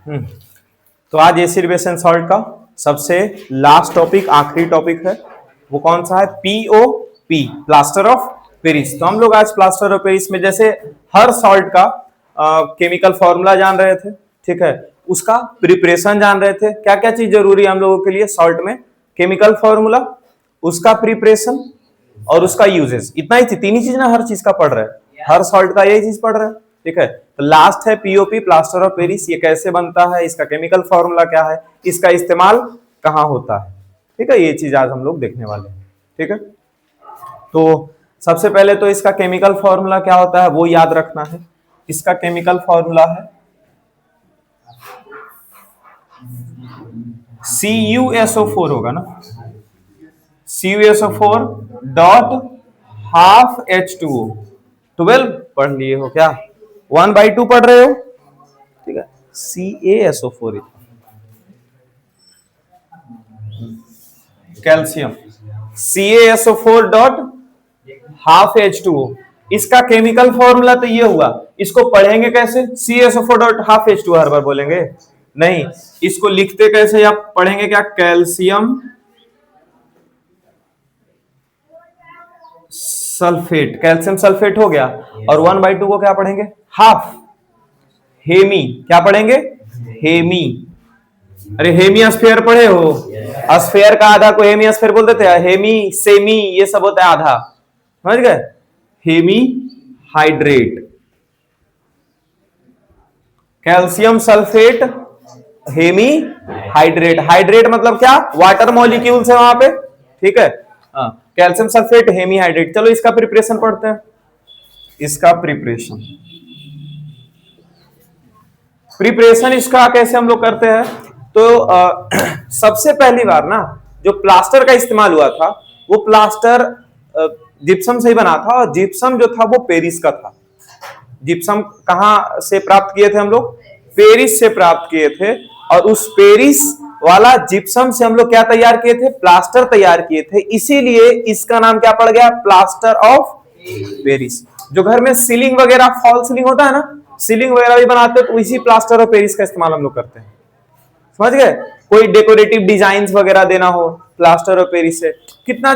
हम्म, तो आज acid base and salt का सबसे लास्ट टॉपिक, आखिरी टॉपिक है। वो कौन सा है? POP, plaster of Paris. तो हम लोग आज प्लास्टर ऑफ पेरिस में जैसे हर सॉल्ट का केमिकल फॉर्मूला जान रहे थे, ठीक है, उसका प्रिपरेशन जान रहे थे, क्या क्या चीज जरूरी है हम लोगों के लिए सॉल्ट में, केमिकल फॉर्मूला, उसका प्रिपरेशन और उसका यूजेस। इतना ही, तीन ही चीज ना हर चीज का पढ़ रहे हैं, हर सॉल्ट का यही चीज पढ़ रहे हैं, ठीक है। तो लास्ट है पीओपी, प्लास्टर ऑफ पेरिस। ये कैसे बनता है, इसका केमिकल फॉर्मूला क्या है, इसका इस्तेमाल कहां होता है, ठीक है, ये चीज आज हम लोग देखने वाले हैं, ठीक है। तो सबसे पहले तो इसका केमिकल फॉर्मूला क्या होता है वो याद रखना है। इसका केमिकल फॉर्मूला है CuSO4 होगा ना, CuSO4 डॉट हाफ H2O। 12 पढ़ लिए हो क्या? 1/2 पढ़ रहे हो, ठीक है। CaSO4 calcium, CaSO4 dot half H2O। इसका केमिकल फॉर्मूला तो ये हुआ, इसको पढ़ेंगे कैसे? CaSO4 डॉट हाफ H2O हर बार बोलेंगे नहीं, इसको लिखते कैसे या पढ़ेंगे क्या? कैल्शियम सल्फेट, कैल्शियम सल्फेट हो गया। और 1/2 को क्या पढ़ेंगे? हाफ हेमी, क्या पढ़ेंगे? हेमी। अरे हेमी स्फीयर पढ़े हो? स्फीयर का आधा को हेमी स्फीयर बोल देते हैं, हेमी सेमी ये सब होता है आधा, समझ गए? Hemi hydrate, calcium sulphate, hemi hydrate. Hydrate मतलब क्या? वाटर मॉलिक्यूल्स है वहां पे, ठीक है। Calcium sulphate, hemi hydrate. चलो इसका प्रिपरेशन पढ़ते हैं। इसका प्रिपरेशन प्रिपरेशन इसका कैसे हम लोग करते हैं? तो सबसे पहली बार ना जो प्लास्टर का इस्तेमाल हुआ था वो प्लास्टर जिप्सम से ही बना था, और जिप्सम जो था वो पेरिस का था। जिप्सम कहां से प्राप्त किए थे हम लोग? पेरिस से प्राप्त किए थे। और उस पेरिस वाला जिप्सम से हम लोग क्या तैयार किए थे? प्लास्टर तैयार किए थे। इसीलिए इसका नाम क्या पड़ गया? Plaster of Paris. जो घर में सीलिंग वगैरह, फॉल सीलिंग होता है ना, सीलिंग वगैरह भी बनाते हैं, तो इसी प्लास्टर ऑफ पेरिस का इस्तेमाल हम लोग करते हैं, समझ गए? कोई डेकोरेटिव डिजाइन वगैरह देना हो, प्लास्टर ऑफ पेरिस से। कितना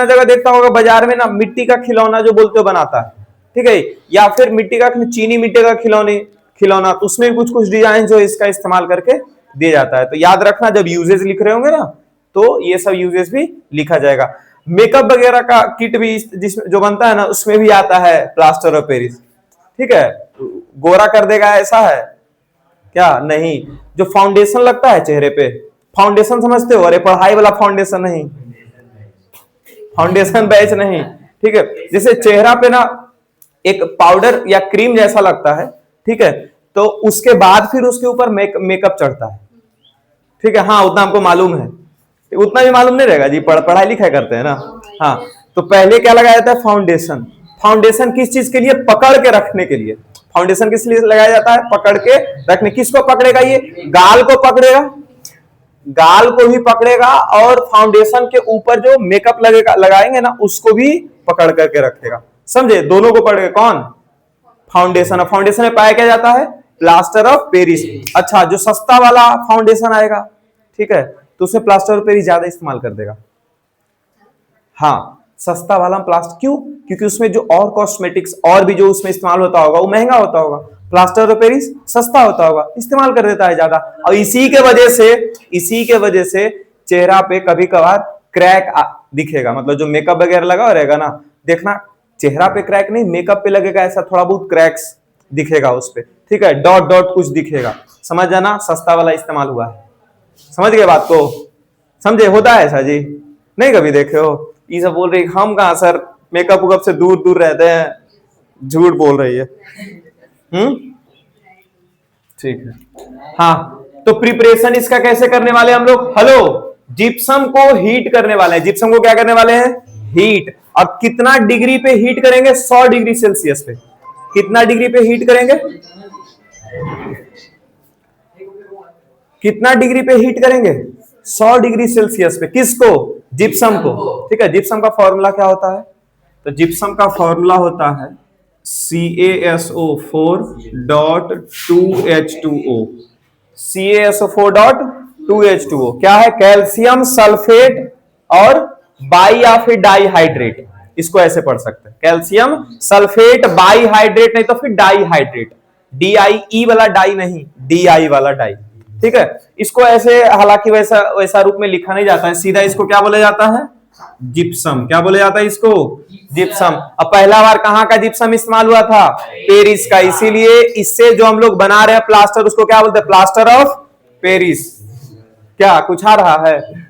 जगह देखता होगा बाजार में ना, मिट्टी का खिलौना जो बोलते हो बनाता है, ठीक है, या फिर मिट्टी का, चीनी मिट्टी का खिलौना, तो उसमें कुछ कुछ डिजाइन जो इसका इस्तेमाल करके दिया जाता है। तो याद रखना, जब यूजेज लिख रहे होंगे ना तो ये सब यूजेज भी लिखा जाएगा। मेकअप वगैरह का किट भी जिसमें जो बनता है ना, उसमें भी आता है प्लास्टर ऑफ पेरिस, ठीक है। गोरा कर देगा ऐसा है क्या? नहीं। जो फाउंडेशन लगता है चेहरे पे, फाउंडेशन समझते हो? अरे पढ़ाई वाला फाउंडेशन नहीं, फाउंडेशन बैच नहीं, ठीक है। जैसे चेहरा पे ना एक पाउडर या क्रीम जैसा लगता है, ठीक है, तो उसके बाद फिर उसके ऊपर मेकअप चढ़ता है, ठीक है। हाँ, उतना हमको मालूम है, उतना भी मालूम नहीं रहेगा जी, पढ़ाई लिखाई करते हैं ना। हाँ, तो पहले क्या लगाया जाता है? फाउंडेशन। फाउंडेशन किस चीज के लिए? पकड़ के रखने के लिए। फाउंडेशन किस लिए लगाया जाता है? पकड़ के रखने। किसको पकड़ेगा? ये गाल को पकड़ेगा, गाल को भी पकड़ेगा, और फाउंडेशन के ऊपर जो मेकअप लगेगा, लगाएंगे ना, उसको भी पकड़ करके रखेगा, समझे? दोनों को पकड़ेगा। कौन? फाउंडेशन। फाउंडेशन में पाया क्या जाता है? Plaster of Paris. अच्छा, जो सस्ता वाला फाउंडेशन आएगा, ठीक है, तो उसमें प्लास्टर ऑफ पेरिस ज्यादा इस्तेमाल कर देगा। हाँ, सस्ता वाला प्लास्टर, क्यों? क्योंकि उसमें जो और कॉस्मेटिक्स और भी जो उसमें इस्तेमाल होता होगा वो महंगा होता होगा, प्लास्टर ऑफ पेरिस सस्ता होता होगा, इस्तेमाल कर देता है ज्यादा। और इसी के वजह से चेहरा पे कभी कभार क्रैक दिखेगा। मतलब जो मेकअप वगैरह लगा रहेगा ना, देखना चेहरा पे क्रैक नहीं, मेकअप पे लगेगा, ऐसा थोड़ा बहुत क्रैक्स दिखेगा उस पे, ठीक है, डॉट डॉट कुछ दिखेगा, समझ जाना सस्ता वाला इस्तेमाल हुआ है। समझ गए बात को? समझे? होता है ऐसा जी? नहीं कभी देखे हो? ये सब बोल रही हम कहा सर मेकअप वेकअप से दूर दूर रहते हैं, झूठ बोल रही है। ठीक है। हाँ, तो प्रिपरेशन इसका कैसे करने वाले हम लोग? हेलो, जिप्सम को हीट करने वाले हैं। जिप्सम को क्या करने वाले हैं? हीट। अब कितना डिग्री पे हीट करेंगे? 100 डिग्री सेल्सियस पे। कितना डिग्री पे हीट करेंगे? कितना डिग्री पे हीट करेंगे? 100 डिग्री सेल्सियस पे। किसको? जिप्सम को, ठीक है। जिप्सम का फॉर्मूला क्या होता है? तो जिप्सम का फॉर्मूला होता है CaSO4 डॉट 2H2O। CaSO4.2H2O क्या है? कैल्शियम सल्फेट और बाई या फिर डाईहाइड्रेट, इसको ऐसे पढ़ सकते हैं, कैल्शियम सल्फेट बाईहाइड्रेट, नहीं तो फिर डाईहाइड्रेट, DIE वाला डाई नहीं, DI वाला डाई। ठीक है, इसको ऐसे हालांकि वैसा वैसा रूप में लिखा नहीं जाता है, सीधा इसको क्या बोला जाता है? जिप्सम। क्या बोला जाता है इसको? जिप्सम। अब पहला बार कहां का जिप्सम इस्तेमाल हुआ था? पेरिस का, इसीलिए इससे जो हम लोग बना रहे हैं प्लास्टर, उसको क्या बोलते हैं? Plaster of Paris. क्या कुछ आ रहा है?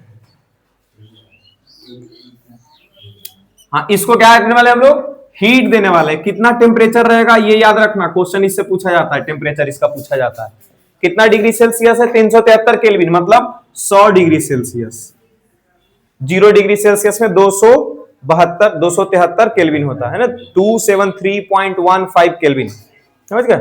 हाँ, इसको क्या करने वाले हम लोग? हीट देने वाले। कितना टेम्परेचर रहेगा ये याद रखना, क्वेश्चन इससे पूछा जाता है, टेम्परेचर इसका पूछा जाता है। कितना डिग्री सेल्सियस है? 373 केल्विन, मतलब 100 डिग्री सेल्सियस। 0 डिग्री सेल्सियस में 273 केल्विन होता है ना, 273.15 केल्विन, समझ गए?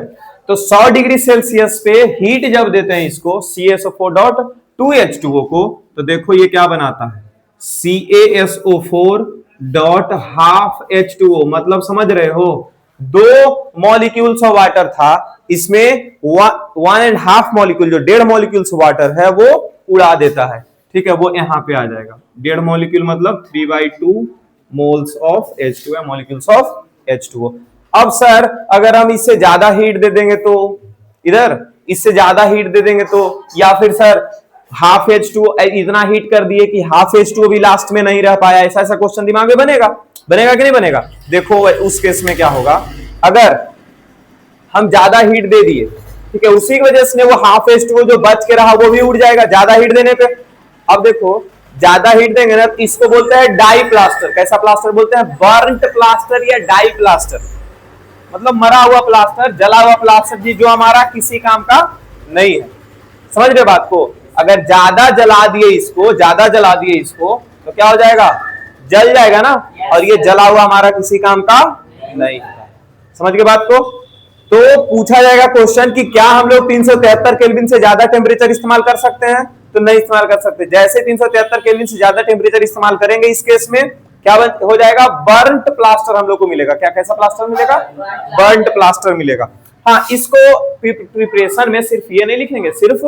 तो 100 डिग्री सेल्सियस पे हीट जब देते हैं इसको CaSO4.2H2O को, तो देखो ये क्या बनाता है? CaSO4.12H2O, मतलब समझ रहे हो, 2 मॉलिक्यूल्स ऑफ वाटर था, इसमें 1.5 मॉलिक्यूल, जो 1.5 मॉलिक्यूल्स वाटर है वो उड़ा देता है। ठीक है, वो यहां पे आ जाएगा। 1.5 मॉलिक्यूल मतलब 3/2 moles of H2O, molecules of H2O। अब सर अगर हम इससे ज्यादा हीट दे देंगे तो, इधर इससे ज्यादा हीट दे देंगे तो, या फिर सर हाफ H2O, इतना हीट कर दिए कि हाफ H2O भी लास्ट में नहीं रह पाया, ऐसा ऐसा क्वेश्चन दिमाग में बनेगा? बनेगा कि नहीं बनेगा? देखो उस केस में क्या होगा, अगर हम ज्यादा हीट दे दिए, ठीक है, उसी की वजह से वो हाफ H2O जो बच के रहा वो भी उड़ जाएगा ज्यादा हीट देने पे। अब देखो ज्यादा हीट देंगे ना, इसको बोलते हैं डाई प्लास्टर। कैसा प्लास्टर बोलते हैं? बर्न्ट प्लास्टर या डाई प्लास्टर, मतलब मरा हुआ प्लास्टर, जला हुआ प्लास्टर जी, जो हमारा किसी काम का नहीं है। समझ रहे बात को? अगर ज्यादा जला दिए इसको, ज्यादा जला दिए इसको, तो क्या हो जाएगा? जल जाएगा ना, और ये जला हुआ हमारा किसी काम का नहीं है। समझ गए बात को? तो पूछा जाएगा क्वेश्चन कि क्या हम लोग 373 केल्विन से ज्यादा टेम्परेचर इस्तेमाल कर सकते हैं? तो नहीं इस्तेमाल कर सकते। जैसे 373 केल्विन से ज्यादा टेम्परेचर इस्तेमाल करेंगे, इस केस में क्या हो जाएगा? बर्न्ट प्लास्टर हम लोग को मिलेगा। क्या, कैसा प्लास्टर मिलेगा? बर्न्ट प्लास्टर मिलेगा। हाँ, इसको प्रिपरेशन में सिर्फ ये नहीं लिखेंगे, सिर्फ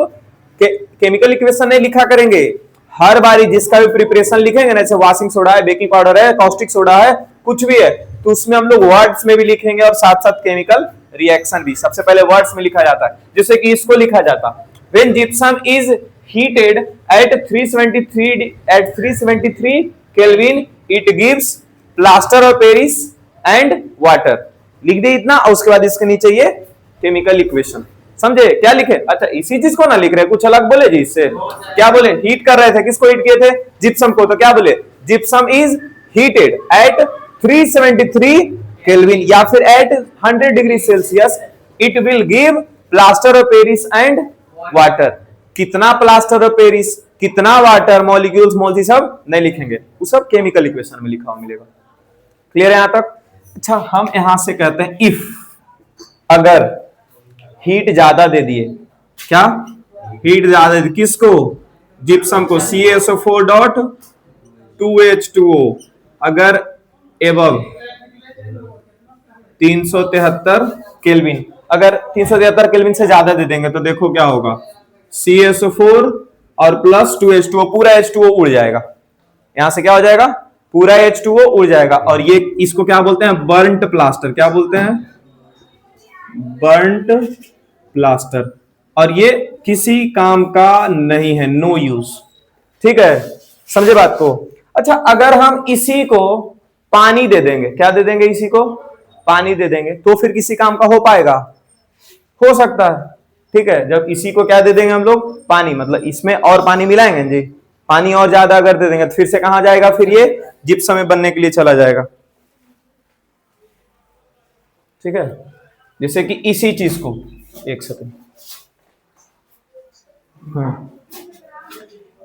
केमिकल इक्वेशन नहीं लिखा करेंगे, हर बारी जिसका भी प्रिपरेशन लिखेंगे ना, जैसे वॉशिंग सोडा है, बेकिंग पाउडर है, कॉस्टिक सोडा है, कुछ भी है, तो उसमें हम लोग वर्ड्स में भी लिखेंगे और साथ साथ केमिकल रिएक्शन भी सबसे पहले वर्ड्स में लिखा जाता है। जैसे कि इसको लिखा जाता, when gypsum is heated at 373 kelvin it gives plaster of Paris and water. लिख दे इतना, और उसके बाद इसके नीचे ये केमिकल इक्वेशन। समझे क्या लिखे? अच्छा, इसी चीज को ना लिख रहे, कुछ अलग बोले जी इससे। क्या बोले? हीट कर रहे थे, किसको हीट किए थे? जिप्सम को। तो क्या बोले? Gypsum is heated at 373 kelvin या फिर at 100 degree Celsius, it will give plaster of Paris and water. कितना प्लास्टर ऑफ पेरिस, कितना वाटर, मॉलिक्यूल्स, मोल्स, सब नहीं लिखेंगे, वो सब केमिकल इक्वेशन में लिखा हुआ मिलेगा। क्लियर है यहां तक? अच्छा, हम यहां से कहते हैं इफ, अगर हीट ज्यादा दे दिए, क्या हीट ज्यादा दे, किसको? जिप्सम को, CaSO4.2H2O, अगर एबव 373 केल्विन, अगर 373 केल्विन से ज्यादा दे देंगे तो देखो क्या होगा, CaSO4 और प्लस 2H2O, पूरा H2O उड़ जाएगा। यहां से क्या हो जाएगा? पूरा H2O उड़ जाएगा। और ये इसको क्या बोलते हैं? Burnt plaster. क्या बोलते हैं? Burnt plaster. और ये किसी काम का नहीं है, नो यूज। ठीक है, समझे बात को? अच्छा, अगर हम इसी को पानी दे देंगे, क्या दे देंगे? इसी को पानी दे देंगे, तो फिर किसी काम का हो पाएगा? हो सकता है। ठीक है, जब इसी को क्या दे देंगे हम लोग? पानी, मतलब इसमें और पानी मिलाएंगे जी, पानी और ज्यादा अगर दे देंगे तो फिर से कहां जाएगा? फिर ये जिप्सम में बनने के लिए चला जाएगा। ठीक है, जैसे कि इसी चीज को, एक सेकंड,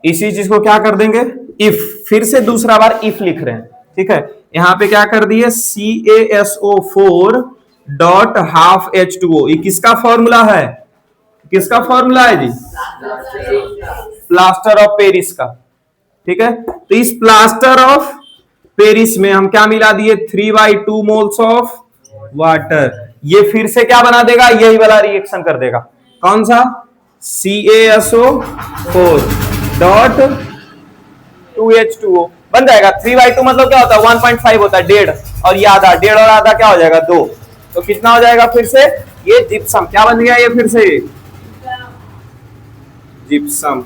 इसी चीज को क्या कर देंगे? इफ, फिर से दूसरा बार इफ लिख रहे हैं। ठीक है, यहां पे क्या कर दिए? CaSO4.12H2O। ये किसका फॉर्मूला है? किसका फॉर्मूला है जी? प्लास्टर ऑफ पेरिस का। ठीक है, तो इस प्लास्टर ऑफ पेरिस में हम क्या मिला दिए? 3/2 मोल्स ऑफ वाटर। ये फिर से क्या बना देगा? यही वाला रिएक्शन कर देगा। कौन सा? CaSO4 डॉट 2H2O बन जाएगा। 3/2 मतलब क्या होता है 1.5 होता है, 1.5, और ये आधा, 1.5 और आधा क्या हो जाएगा 2, तो कितना हो जाएगा फिर से ये जिप्सम क्या बन गया ये फिर से जिप्सम।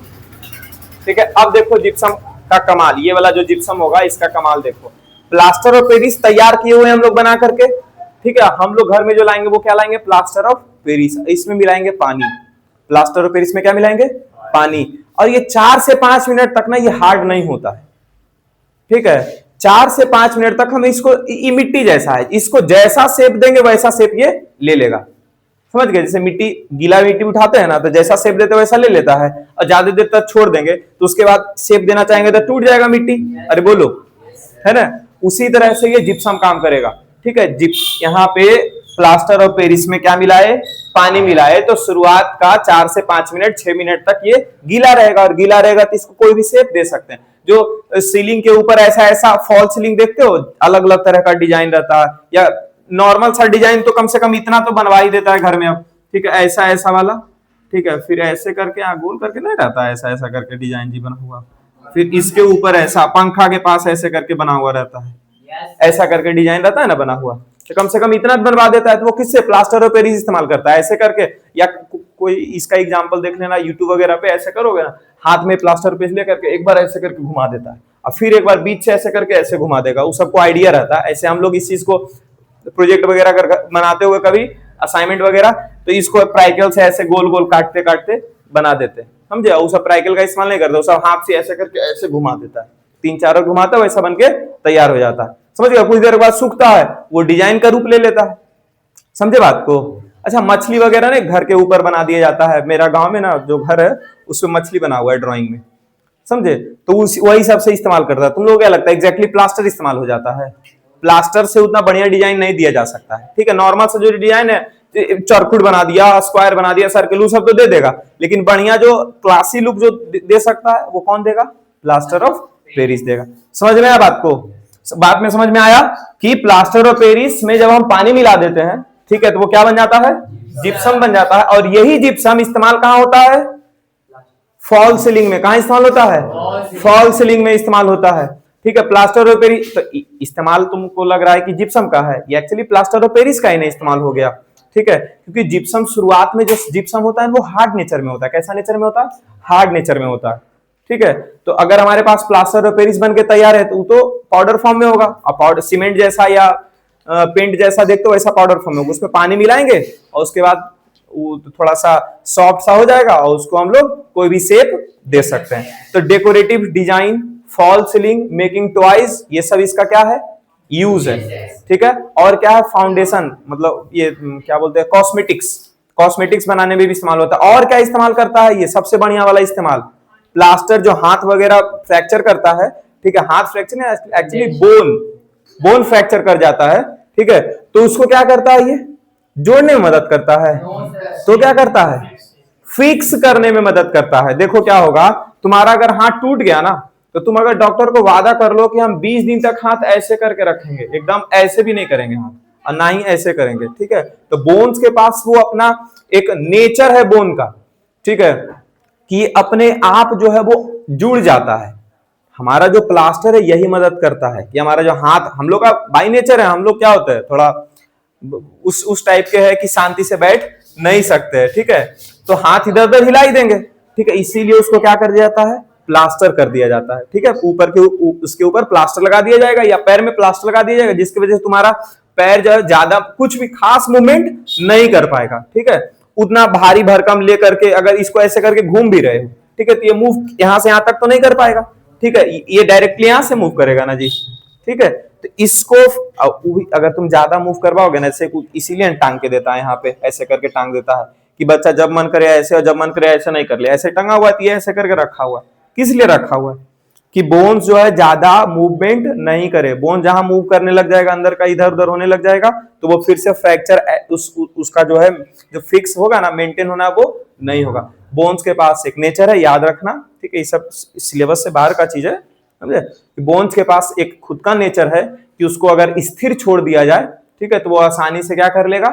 ठीक है, अब देखो जिप्सम का कमाल, ये वाला जो जिप्सम होगा इसका कमाल देखो। प्लास्टर ऑफ पेरिस तैयार किए हुए हम लोग बना करके, ठीक है, हम लोग घर में जो लाएंगे वो क्या लाएंगे, प्लास्टर ऑफ पेरिस, इसमें मिलाएंगे पानी। प्लास्टर ऑफ पेरिस में क्या मिलाएंगे, पानी, और ये 4 से 5 मिनट तक ना ये हार्ड नहीं होता है। ठीक है, 4 से 5 मिनट तक हम इसको, ये मिट्टी जैसा है, इसको जैसा शेप देंगे वैसा शेप ये ले लेगा। समझ गए, जैसे मिट्टी, गीला मिट्टी उठाते हैं ना, तो जैसा शेप देते वैसा ले लेता है, और ज्यादा देर तक छोड़ देंगे तो उसके बाद शेप देना चाहेंगे तो टूट जाएगा मिट्टी। अरे बोलो, है ना, उसी तरह से ये जिप्सम काम करेगा। ठीक है, यहाँ पे प्लास्टर ऑफ पेरिस में क्या मिला है, पानी मिला है, तो शुरुआत का 4 से 5 मिनट 6 मिनट तक ये गीला रहेगा, और गीला रहेगा तो इसको कोई भी शेप दे सकते हैं। जो सीलिंग के ऊपर ऐसा ऐसा फॉल सीलिंग देखते हो, अलग अलग तरह का डिजाइन रहता है, या नॉर्मल सा डिजाइन तो कम से कम इतना तो बनवा ही देता है घर में अब। ठीक है, ऐसा ऐसा वाला, ठीक है, फिर ऐसे करके गोल करके नहीं रहता है, ऐसा ऐसा करके डिजाइन जी बना हुआ, फिर इसके ऊपर ऐसा पंखा के पास ऐसे करके बना हुआ रहता है, ऐसा करके डिजाइन रहता है ना बना हुआ, तो कम से कम इतना बनवा देता है। तो वो किससे, प्लास्टर ऑफ पेरिस इस्तेमाल करता है ऐसे करके। या कोई इसका एग्जांपल देख लेना यूट्यूब वगैरह पे, ऐसे करोगे ना, हाथ में प्लास्टर ऑफ पेरिस लेकर के एक बार ऐसे करके घुमा देता है, और फिर एक बार बीच से ऐसे करके ऐसे घुमा देगा, वो सबको आइडिया रहता है। ऐसे हम लोग इस चीज को प्रोजेक्ट वगैरह कर बनाते हुए कभी असाइनमेंट वगैरह, तो इसको प्राइकल से ऐसे गोल गोल काटते काटते बना देते हैं, समझे। वो सब प्राइकल का इस्तेमाल नहीं करते, वो सब हाथ से ऐसे करके ऐसे घुमा देता है, 3-4 घुमाता है, वैसा बन के तैयार हो जाता है। समझ गया, कुछ देर बाद सूखता है, वो डिजाइन का रूप ले लेता है। समझे बात को। अच्छा, मछली वगैरह ने घर के ऊपर बना दिया जाता है। मेरा गांव में ना जो घर है उसमें मछली बना हुआ है ड्राइंग में, समझे, तो वही सबसे इस्तेमाल करता है। तुम लोग क्या लगता है, एग्जैक्टली प्लास्टर इस्तेमाल हो जाता है। प्लास्टर से उतना बढ़िया डिजाइन नहीं दिया जा सकता है। ठीक है, नॉर्मल से जो डिजाइन है, चौरखुट बना दिया, स्क्वायर बना दिया, सर्किल, सब तो दे देगा, लेकिन बढ़िया जो क्लासी लुक जो दे सकता है वो कौन देगा, प्लास्टर ऑफ पेरिस देगा। समझ में आया बात को, बात में समझ में आया कि प्लास्टर ऑफ पेरिस में जब हम पानी मिला देते हैं, ठीक है, तो वो क्या बन जाता है, जिप्सम बन जाता है। और यही जिप्सम इस्तेमाल कहां होता है, फॉल सीलिंग में। कहां इस्तेमाल होता है, फॉल सीलिंग में इस्तेमाल होता है। ठीक है, प्लास्टर ऑफ पेरिस तो इस्तेमाल तुमको लग रहा है कि जिप्सम का है, ये एक्चुअली प्लास्टर ऑफ पेरिस का ही नहीं इस्तेमाल हो गया। ठीक है, क्योंकि जिप्सम शुरुआत में जो जिप्सम होता है वो हार्ड नेचर में होता है। कैसा नेचर में होता है, हार्ड नेचर में होता है। ठीक है, तो अगर हमारे पास प्लास्टर ऑफ पेरिस बन के तैयार है तो पाउडर फॉर्म में होगा, और पाउडर सीमेंट जैसा या पेंट जैसा देखते हो वैसा पाउडर फॉर्म में होगा। उसमें पानी मिलाएंगे और उसके बाद वो थोड़ा सा सॉफ्ट सा हो जाएगा, और उसको हम लोग कोई भी शेप दे सकते हैं। तो decorative design, fall ceiling, making toys, ये सब इसका क्या है, यूज है। ठीक है, और क्या है, फाउंडेशन, मतलब ये क्या बोलते हैं, कॉस्मेटिक्स, कॉस्मेटिक्स बनाने में भी इस्तेमाल होता है। और क्या इस्तेमाल करता है, ये सबसे बढ़िया वाला इस्तेमाल, प्लास्टर जो हाथ वगैरह फ्रैक्चर करता है, ठीक है, हाथ फ्रैक्चर नहीं, एक्चुअली बोन फ्रैक्चर कर जाता है। ठीक है, तो उसको क्या करता है, ये जोड़ने में मदद करता है। तो क्या करता है, फिक्स करने में मदद करता है। देखो क्या होगा, तुम्हारा अगर हाथ टूट गया ना, तो तुम अगर डॉक्टर को वादा कर लो कि हम 20 दिन तक हाथ ऐसे करके रखेंगे, एकदम ऐसे भी नहीं करेंगे हाथ, और ना ही ऐसे करेंगे। ठीक है, तो बोन्स के पास वो अपना एक नेचर है बोन का, ठीक है, कि अपने आप जो है वो जुड़ जाता है। हमारा जो प्लास्टर है यही मदद करता है कि हमारा जो हाथ, हम लोग का बाई नेचर है, हम लोग क्या होते हैं, थोड़ा उस टाइप के है कि शांति से बैठ नहीं सकते हैं। ठीक है, तो हाथ इधर उधर हिला ही देंगे। ठीक है, इसीलिए उसको क्या कर दिया जाता है, प्लास्टर कर दिया जाता है। ठीक है, ऊपर के उसके ऊपर प्लास्टर लगा दिया जाएगा, या पैर में प्लास्टर लगा दिया जाएगा, जिसकी वजह से तुम्हारा पैर जो है ज्यादा कुछ भी खास मूवमेंट नहीं कर पाएगा। ठीक है, उतना भारी भरकम लेकर के अगर इसको ऐसे करके घूम भी रहे हो, ठीक है, तो ये मूव यहां से यहां तक तो नहीं कर पाएगा। ठीक है, ये डायरेक्टली यहां से मूव करेगा ना जी। ठीक है, तो इसको अगर तुम ज्यादा मूव करवाओगे ना, ऐसे इसीलिए टांग के देता है, यहाँ पे ऐसे करके टांग देता है कि बच्चा जब मन करे ऐसे और जब मन करे ऐसे नहीं कर ले, ऐसे टंगा हुआ है, ऐसे करके रखा हुआ है। किस लिए रखा हुआ है, कि बोन्स जो है ज्यादा मूवमेंट नहीं करे। बोन जहां मूव करने लग जाएगा, अंदर का इधर उधर होने लग जाएगा, तो वो फिर से फ्रैक्चर उसका जो है जो फिक्स होगा ना, मेंटेन होना, वो नहीं होगा। बोन्स के पास एक नेचर है, याद रखना। ठीक है, ये सब सिलेबस से बाहर का चीज है, समझे। बोन्स के पास एक खुद का नेचर है कि उसको अगर स्थिर छोड़ दिया जाए, ठीक है, तो वो आसानी से क्या कर लेगा,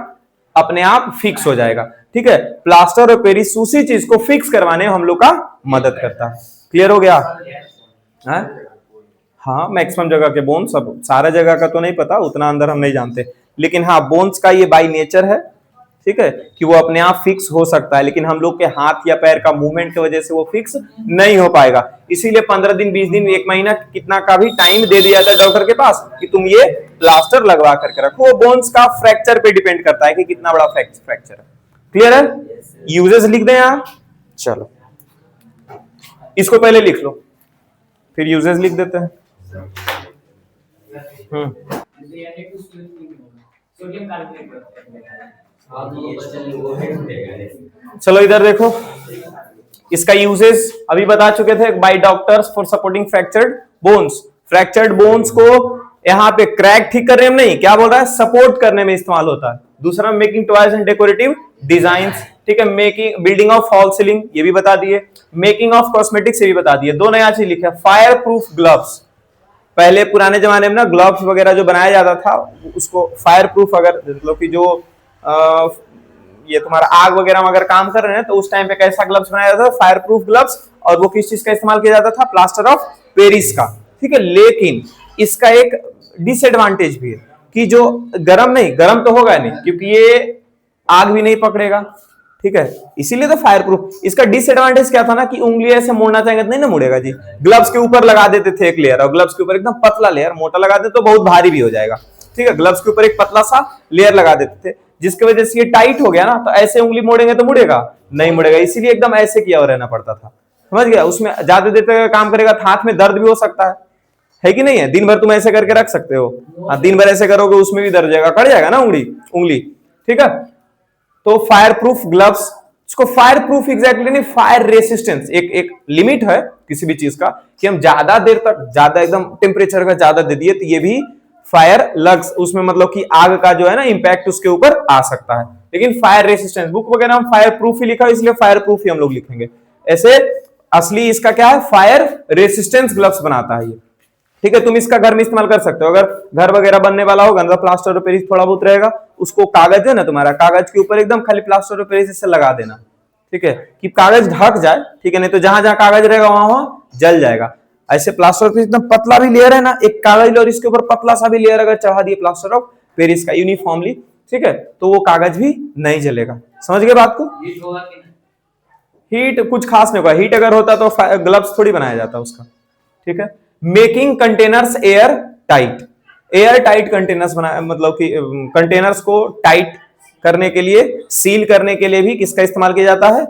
अपने आप फिक्स हो जाएगा। ठीक है, प्लास्टर ऑफ पेरिस उसी चीज को फिक्स करवाने में हम लोग का मदद करता है। क्लियर हो गया? है? हाँ, मैक्सिमम जगह के बोन्स, सब सारा जगह का तो नहीं पता, उतना अंदर हम नहीं जानते, लेकिन हाँ बोन्स का ये बाई नेचर है, ठीक है, कि वो अपने आप फिक्स हो सकता है, लेकिन हम लोग के हाथ या पैर का मूवमेंट की वजह से वो फिक्स नहीं हो पाएगा। इसीलिए 15 दिन 20 दिन 1 महीना कितना का भी टाइम दे दिया था डॉक्टर के पास कि तुम ये प्लास्टर लगवा करके रखो। वो बोन्स का फ्रैक्चर पे डिपेंड करता है कि कितना बड़ा फ्रैक्चर है। क्लियर है? यूजेस लिख दें आप, चलो इसको पहले लिख लो फिर यूजेस लिख देते हैं। चलो इधर देखो, इसका यूजेस अभी बता चुके थे, bye doctors for supporting fractured bones. Fractured bones को यहाँ पे क्रैक ठीक करने में नहीं, क्या बोल रहा है, सपोर्ट करने में इस्तेमाल होता है। दूसरा making toys and decorative designs, ठीक है, making building of fall ceiling ये भी बता दिए, मेकिंग ऑफ कॉस्मेटिक्स ये भी बता दिए। दो नया चीज लिखा, फायर प्रूफ ग्लव्स। पहले पुराने जमाने में ना ग्लव्स वगैरह जो बनाया जाता था उसको फायर प्रूफ, अगर मतलब कि जो ये तुम्हारा आग वगैरह में अगर काम कर रहे हैं तो उस टाइम पे कैसा ग्लव्स बनाया जाता था, फायर प्रूफ ग्लव्स। और वो किस चीज का इस्तेमाल किया जाता था, प्लास्टर ऑफ पेरिस का। ठीक है, लेकिन इसका एक डिसएडवांटेज भी है कि जो गर्म नहीं, गर्म तो होगा नहीं क्योंकि ये आग भी नहीं पकड़ेगा। ठीक है, इसीलिए तो फायर प्रूफ। इसका डिसएडवांटेज क्या था ना कि उंगली ऐसे मोड़ना चाहेंगे तो नहीं ना मुड़ेगा जी। ग्लव्स के ऊपर लगा देते थे एक लेयर, और ग्लव्स के ऊपर एकदम पतला लेयर, मोटा लगा देते तो बहुत भारी भी हो जाएगा। ठीक है, ग्लव्स के ऊपर एक पतला सा लेयर लगा देते थे जिसकी वजह से ये टाइट हो गया ना, तो ऐसे उंगली मोड़ेंगे तो मुड़ेगा नहीं, मुड़ेगा, इसीलिए एकदम ऐसे किया हुआ रहना पड़ता था। समझ गया? उसमें ज्यादा देर तक काम करेगा तो हाथ में दर्द भी हो सकता है कि नहीं है? दिन भर तुम ऐसे करके रख सकते हो, दिन भर ऐसे करोगे उसमें भी दर्द जाएगा, कट जाएगा ना उंगली। ठीक है, तो फायर प्रूफ ग्लव्स, इसको फायर प्रूफ एग्जैक्टली नहीं, फायर रेसिस्टेंस। एक लिमिट है किसी भी चीज का कि हम ज्यादा देर तक, ज्यादा एकदम टेम्परेचर का ज्यादा दे दिए तो ये भी फायर लग्स, उसमें मतलब कि आग का जो है ना इंपैक्ट उसके ऊपर आ सकता है। लेकिन फायर रेसिस्टेंस, बुक वगैरह हम फायर प्रूफ ही लिखा है इसलिए फायर प्रूफ ही हम लोग लिखेंगे। ऐसे असली इसका क्या है, फायर रेसिस्टेंस ग्लव्स बनाता है ये। ठीक है, तुम इसका घर में इस्तेमाल कर सकते हो। अगर घर वगैरह बनने वाला होगा ना, प्लास्टर ऑफ पेरिस थोड़ा बहुत रहेगा, उसको कागज है ना तुम्हारा, कागज के ऊपर एकदम खाली प्लास्टर ऑफ पेरिस से लगा देना। ठीक है, कि कागज ढक जाए। ठीक है, नहीं तो जहां जहां कागज रहेगा वहां जल जाएगा। ऐसे प्लास्टर ऑफ पेरिस एकदम पतला भी लेयर है ना, एक कागज और इसके ऊपर पतला सा भी लेयर अगर चढ़ा दिए प्लास्टर ऑफ पेरिस का यूनिफॉर्मली, ठीक है, तो वो कागज भी नहीं जलेगा। समझ गए बात को? हीट कुछ खास नहीं होगा, हीट अगर होता तो ग्लव्स थोड़ी बनाया जाता उसका। ठीक है, making containers air tight, air tight containers बनाया, मतलब कि कंटेनर्स को टाइट करने के लिए, सील करने के लिए भी किसका इस्तेमाल किया जाता है,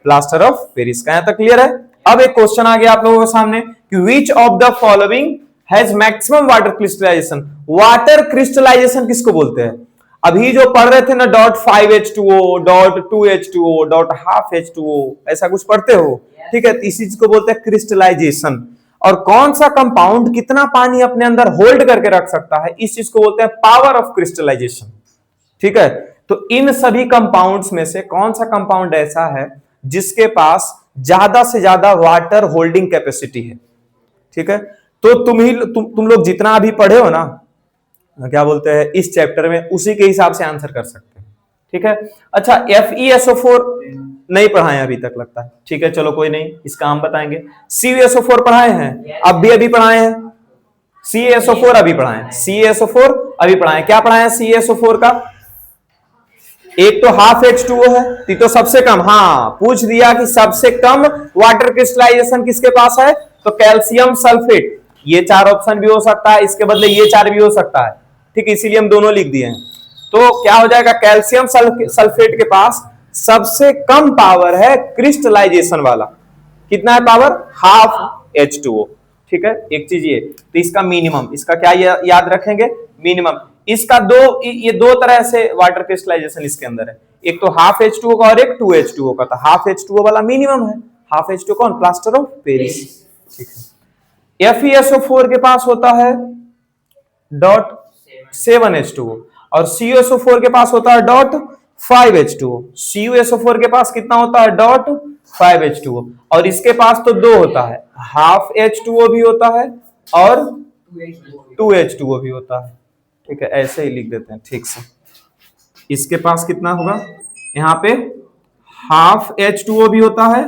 प्लास्टर ऑफ पेरिस का। यहां तक क्लियर है? अब एक क्वेश्चन आ गया आप लोगों के सामने कि which of the following has maximum water crystallisation. Water crystallisation किसको बोलते हैं? अभी जो पढ़ रहे थे ना, .5H2O, .2H2O, .12H2O, ऐसा कुछ पढ़ते हो? ठीक है, इसी चीज को बोलते हैं क्रिस्टलाइजेशन। और कौन सा कंपाउंड कितना पानी अपने अंदर होल्ड करके रख सकता है, इस चीज को बोलते हैं पावर ऑफ क्रिस्टलाइजेशन। ठीक है, तो इन सभी कंपाउंड्स में से कौन सा कंपाउंड ऐसा है जिसके पास ज्यादा से ज्यादा वाटर होल्डिंग कैपेसिटी है? ठीक है, तो तुम लोग जितना अभी पढ़े हो ना, क्या बोलते हैं, इस चैप्टर में, उसी के हिसाब से आंसर कर सकते हैं। ठीक है, अच्छा FeSO4 नहीं पढ़ाए अभी तक लगता है। ठीक है, चलो कोई नहीं, इसका हम बताएंगे। CuSO4 पढ़ाए हैं, अब भी अभी पढ़ाए हैं। CaSO4 अभी पढ़ाए हैं, CaSO4 अभी पढ़ाए हैं। क्या पढ़ाए हैं CaSO4 का? एक तो .12H2O है, तो सबसे कम, हाँ पूछ दिया कि सबसे कम वाटर क्रिस्टलाइजेशन किसके पास है, तो कैल्शियम सल्फेट। ये 4 ऑप्शन भी हो सकता है, इसके बदले ये 4 भी हो सकता है। ठीक है, इसीलिए हम दोनों लिख दिए हैं। तो क्या हो जाएगा, कैल्शियम सल्फेट के पास सबसे कम पावर है क्रिस्टलाइजेशन वाला। कितना है पावर? .12H2O। ठीक है, एक चीज ये, तो इसका मिनिमम, इसका क्या याद रखेंगे, मिनिमम। इसका ये दो तरह से वाटर क्रिस्टलाइजेशन इसके अंदर है, एक तो .12H2O का और एक 2H2O का। तो .12H2O वाला मिनिमम है, .12H2O कौन, प्लास्टर ऑफ पेरिस। ठीक है, FeSO4 के पास होता है .7H2O और CuSO4 के पास होता है .5H2O। CuSO4 के पास कितना होता है, .5H2O। और इसके पास तो दो होता है, .12H2O भी होता है और 2H2O भी होता है। ठीक है, ऐसे ही लिख देते हैं ठीक से। इसके पास कितना होगा, यहाँ पे हाफ H2O भी होता है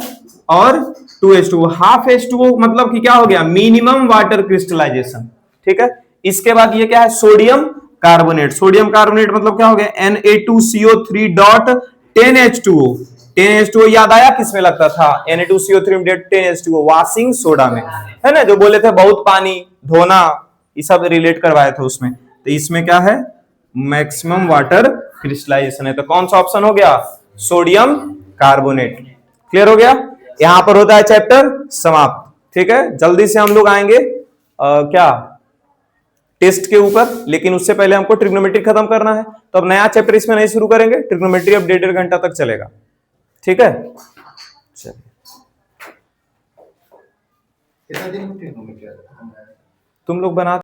और 2H2O। हाफ H2O मतलब कि क्या हो गया, मिनिमम वाटर क्रिस्टलाइजेशन। ठीक है, इसके बाद ये क्या है, सोडियम कार्बोनेट। सोडियम कार्बोनेट मतलब क्या हो गया, Na2CO3 डॉट 10H2O। 10H2O याद आया किसमें लगता था, Na2CO3 10H2O वॉशिंग सोडा में, है ना, जो बोले थे बहुत पानी धोना, ये सब रिलेट करवाए थे उसमें। तो इसमें क्या है, मैक्सिमम वाटर क्रिस्टलाइजेशन है, तो कौन सा ऑप्शन हो गया, सोडियम कार्बोनेट। क्लियर हो गया, यहां पर होता है चैप्टर समाप्त। ठीक है, जल्दी से हम लोग आएंगे क्या टेस्ट के ऊपर, लेकिन उससे पहले हमको ट्रिग्नोमेट्री खत्म करना है, तो अब नया चैप्टर इसमें नहीं शुरू करेंगे, ट्रिग्नोमेट्री अब 1.5 घंटा तक चलेगा। ठीक है, चलिए तुम लोग बना